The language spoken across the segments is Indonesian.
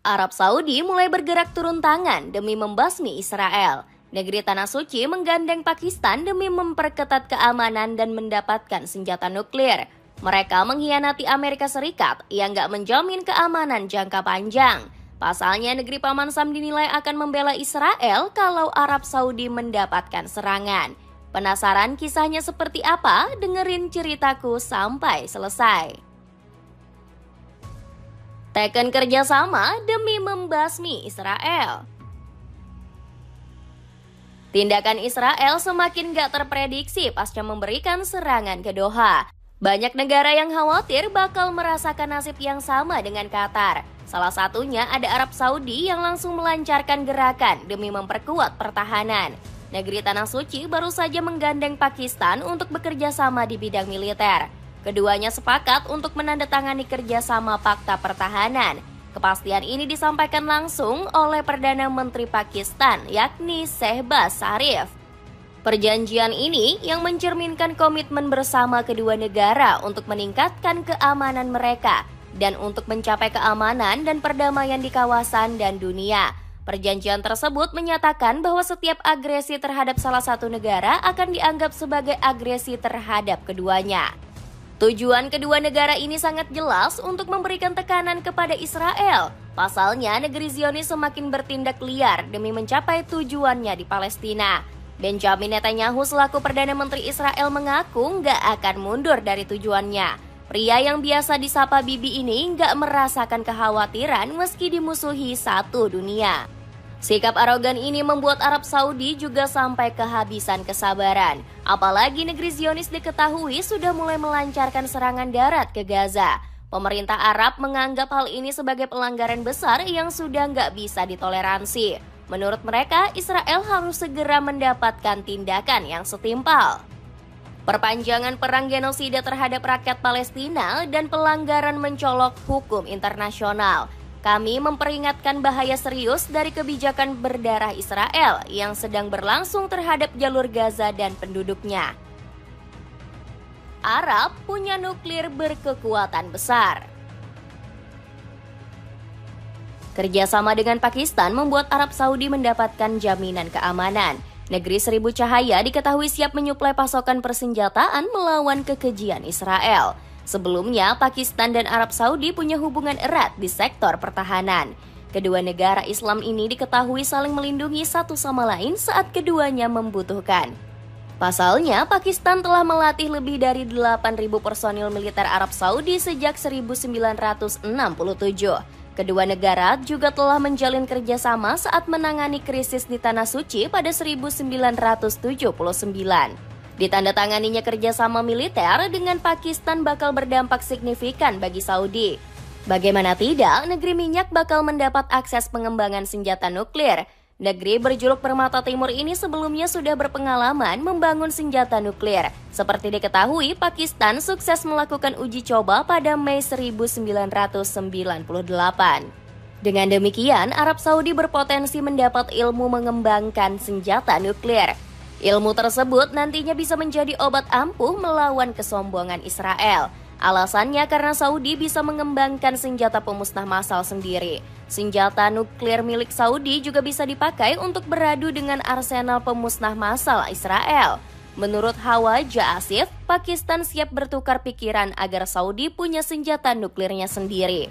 Arab Saudi mulai bergerak turun tangan demi membasmi Israel. Negeri Tanah Suci menggandeng Pakistan demi memperketat keamanan dan mendapatkan senjata nuklir. Mereka mengkhianati Amerika Serikat yang nggak menjamin keamanan jangka panjang. Pasalnya, negeri Paman Sam dinilai akan membela Israel kalau Arab Saudi mendapatkan serangan. Penasaran kisahnya seperti apa? Dengerin ceritaku sampai selesai. Teken kerjasama demi membasmi Israel. Tindakan Israel semakin gak terprediksi pasca memberikan serangan ke Doha. Banyak negara yang khawatir bakal merasakan nasib yang sama dengan Qatar. Salah satunya ada Arab Saudi yang langsung melancarkan gerakan demi memperkuat pertahanan. Negeri Tanah Suci baru saja menggandeng Pakistan untuk bekerja sama di bidang militer. Keduanya sepakat untuk menandatangani kerjasama Fakta Pertahanan. Kepastian ini disampaikan langsung oleh Perdana Menteri Pakistan, yakni Shehbaz Sharif. Perjanjian ini yang mencerminkan komitmen bersama kedua negara untuk meningkatkan keamanan mereka dan untuk mencapai keamanan dan perdamaian di kawasan dan dunia. Perjanjian tersebut menyatakan bahwa setiap agresi terhadap salah satu negara akan dianggap sebagai agresi terhadap keduanya. Tujuan kedua negara ini sangat jelas untuk memberikan tekanan kepada Israel. Pasalnya, negeri Zionis semakin bertindak liar demi mencapai tujuannya di Palestina. Benjamin Netanyahu selaku Perdana Menteri Israel mengaku nggak akan mundur dari tujuannya. Pria yang biasa disapa Bibi ini nggak merasakan kekhawatiran meski dimusuhi satu dunia. Sikap arogan ini membuat Arab Saudi juga sampai kehabisan kesabaran. Apalagi negeri Zionis diketahui sudah mulai melancarkan serangan darat ke Gaza. Pemerintah Arab menganggap hal ini sebagai pelanggaran besar yang sudah nggak bisa ditoleransi. Menurut mereka, Israel harus segera mendapatkan tindakan yang setimpal. Perpanjangan perang genosida terhadap rakyat Palestina dan pelanggaran mencolok hukum internasional. Kami memperingatkan bahaya serius dari kebijakan berdarah Israel yang sedang berlangsung terhadap jalur Gaza dan penduduknya. Arab punya nuklir berkekuatan besar. Kerjasama dengan Pakistan membuat Arab Saudi mendapatkan jaminan keamanan. Negeri Seribu Cahaya diketahui siap menyuplai pasokan persenjataan melawan kekejian Israel. Sebelumnya, Pakistan dan Arab Saudi punya hubungan erat di sektor pertahanan. Kedua negara Islam ini diketahui saling melindungi satu sama lain saat keduanya membutuhkan. Pasalnya, Pakistan telah melatih lebih dari 8.000 personil militer Arab Saudi sejak 1967. Kedua negara juga telah menjalin kerjasama saat menangani krisis di Tanah Suci pada 1979. Ditandatanganinya kerjasama militer dengan Pakistan bakal berdampak signifikan bagi Saudi. Bagaimana tidak, negeri minyak bakal mendapat akses pengembangan senjata nuklir. Negeri berjuluk Permata Timur ini sebelumnya sudah berpengalaman membangun senjata nuklir. Seperti diketahui, Pakistan sukses melakukan uji coba pada Mei 1998. Dengan demikian, Arab Saudi berpotensi mendapat ilmu mengembangkan senjata nuklir. Ilmu tersebut nantinya bisa menjadi obat ampuh melawan kesombongan Israel. Alasannya karena Saudi bisa mengembangkan senjata pemusnah massal sendiri. Senjata nuklir milik Saudi juga bisa dipakai untuk beradu dengan arsenal pemusnah massal Israel. Menurut Hawaja Asif, Pakistan siap bertukar pikiran agar Saudi punya senjata nuklirnya sendiri.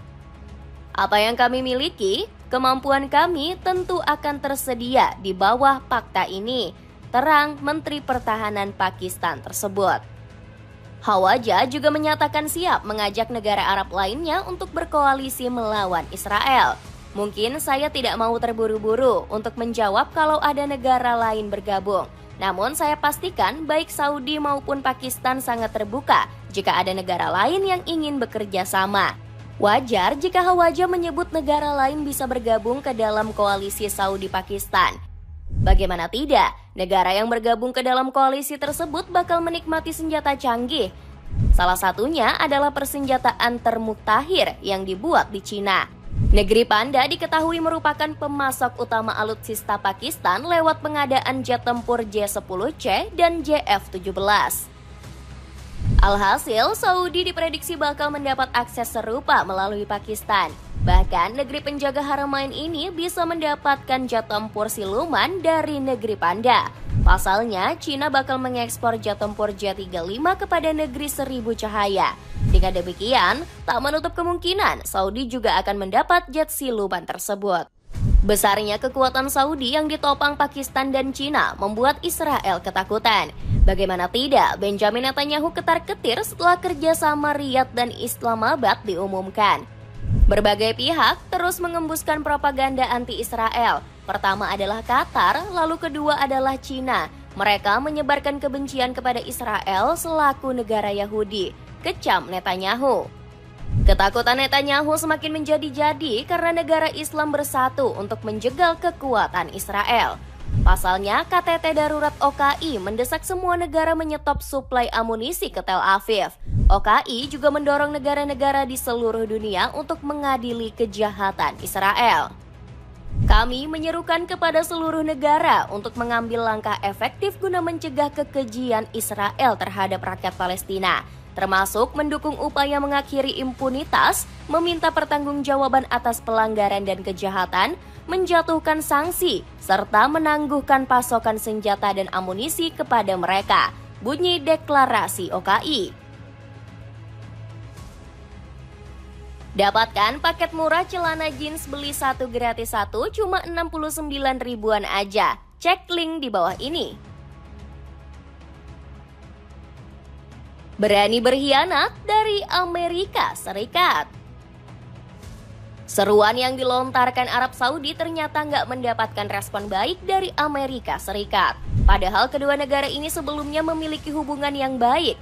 Apa yang kami miliki, kemampuan kami tentu akan tersedia di bawah fakta ini, terang Menteri Pertahanan Pakistan tersebut. Hawaja juga menyatakan siap mengajak negara Arab lainnya untuk berkoalisi melawan Israel. Mungkin saya tidak mau terburu-buru untuk menjawab kalau ada negara lain bergabung. Namun saya pastikan baik Saudi maupun Pakistan sangat terbuka jika ada negara lain yang ingin bekerja sama. Wajar jika Hawaja menyebut negara lain bisa bergabung ke dalam koalisi Saudi-Pakistan. Bagaimana tidak, negara yang bergabung ke dalam koalisi tersebut bakal menikmati senjata canggih. Salah satunya adalah persenjataan termuktahir yang dibuat di Cina. Negeri Panda diketahui merupakan pemasok utama alutsista Pakistan lewat pengadaan jet tempur J-10C dan JF-17. Alhasil, Saudi diprediksi bakal mendapat akses serupa melalui Pakistan. Bahkan negeri penjaga Haramain ini bisa mendapatkan jet tempur siluman dari negeri panda. Pasalnya, Cina bakal mengekspor jet tempur J-35 kepada negeri seribu cahaya. Dengan demikian, tak menutup kemungkinan Saudi juga akan mendapat jet siluman tersebut. Besarnya kekuatan Saudi yang ditopang Pakistan dan Cina membuat Israel ketakutan. Bagaimana tidak, Benjamin Netanyahu ketar-ketir setelah kerjasama Riyadh dan Islamabad diumumkan. Berbagai pihak terus mengembuskan propaganda anti-Israel. Pertama adalah Qatar, lalu kedua adalah Cina. Mereka menyebarkan kebencian kepada Israel selaku negara Yahudi, kecam Netanyahu. Ketakutan Netanyahu semakin menjadi-jadi karena negara Islam bersatu untuk menjegal kekuatan Israel. Pasalnya, KTT Darurat OKI mendesak semua negara menyetop suplai amunisi ke Tel Aviv. OKI juga mendorong negara-negara di seluruh dunia untuk mengadili kejahatan Israel. Kami menyerukan kepada seluruh negara untuk mengambil langkah efektif guna mencegah kekejian Israel terhadap rakyat Palestina, termasuk mendukung upaya mengakhiri impunitas, meminta pertanggungjawaban atas pelanggaran dan kejahatan, menjatuhkan sanksi, serta menangguhkan pasokan senjata dan amunisi kepada mereka, bunyi deklarasi OKI. Dapatkan paket murah celana jeans beli 1 gratis 1 cuma 69 ribuan aja. Cek link di bawah ini. Berani berkhianat dari Amerika Serikat. Seruan yang dilontarkan Arab Saudi ternyata nggak mendapatkan respon baik dari Amerika Serikat. Padahal kedua negara ini sebelumnya memiliki hubungan yang baik.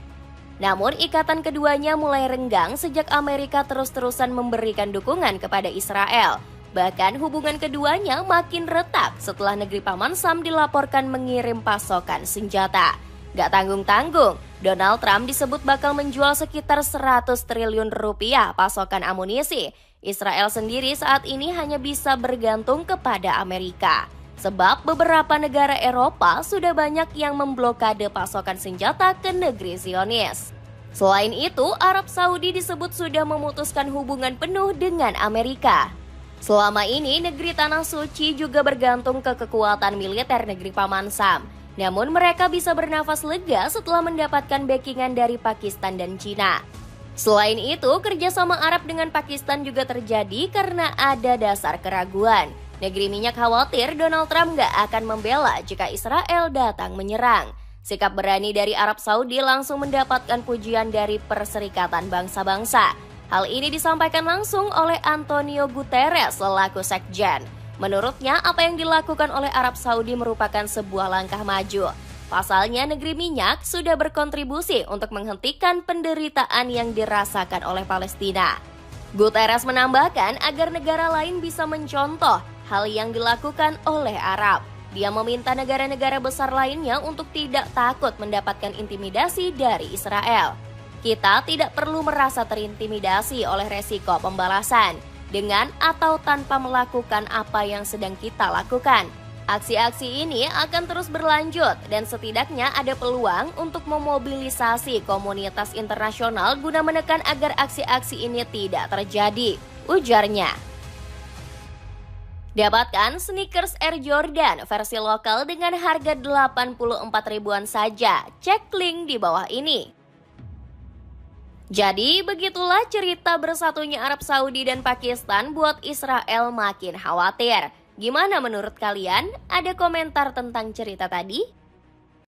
Namun ikatan keduanya mulai renggang sejak Amerika terus-terusan memberikan dukungan kepada Israel. Bahkan hubungan keduanya makin retak setelah negeri Paman Sam dilaporkan mengirim pasokan senjata. Gak tanggung-tanggung, Donald Trump disebut bakal menjual sekitar 100 triliun rupiah pasokan amunisi. Israel sendiri saat ini hanya bisa bergantung kepada Amerika. Sebab beberapa negara Eropa sudah banyak yang memblokade pasokan senjata ke negeri Zionis. Selain itu, Arab Saudi disebut sudah memutuskan hubungan penuh dengan Amerika. Selama ini, negeri Tanah Suci juga bergantung ke kekuatan militer negeri Paman Sam. Namun mereka bisa bernafas lega setelah mendapatkan backingan dari Pakistan dan Cina. Selain itu, kerjasama Arab dengan Pakistan juga terjadi karena ada dasar keraguan. Negeri minyak khawatir Donald Trump gak akan membela jika Israel datang menyerang. Sikap berani dari Arab Saudi langsung mendapatkan pujian dari Perserikatan Bangsa-Bangsa. Hal ini disampaikan langsung oleh Antonio Guterres selaku sekjen. Menurutnya, apa yang dilakukan oleh Arab Saudi merupakan sebuah langkah maju. Pasalnya, negeri minyak sudah berkontribusi untuk menghentikan penderitaan yang dirasakan oleh Palestina. Guterres menambahkan agar negara lain bisa mencontoh hal yang dilakukan oleh Arab. Dia meminta negara-negara besar lainnya untuk tidak takut mendapatkan intimidasi dari Israel. Kita tidak perlu merasa terintimidasi oleh resiko pembalasan, dengan atau tanpa melakukan apa yang sedang kita lakukan. Aksi-aksi ini akan terus berlanjut dan setidaknya ada peluang untuk memobilisasi komunitas internasional guna menekan agar aksi-aksi ini tidak terjadi, ujarnya. Dapatkan sneakers Air Jordan versi lokal dengan harga 84 ribuan saja. Cek link di bawah ini. Jadi begitulah cerita bersatunya Arab Saudi dan Pakistan buat Israel makin khawatir. Gimana menurut kalian? Ada komentar tentang cerita tadi?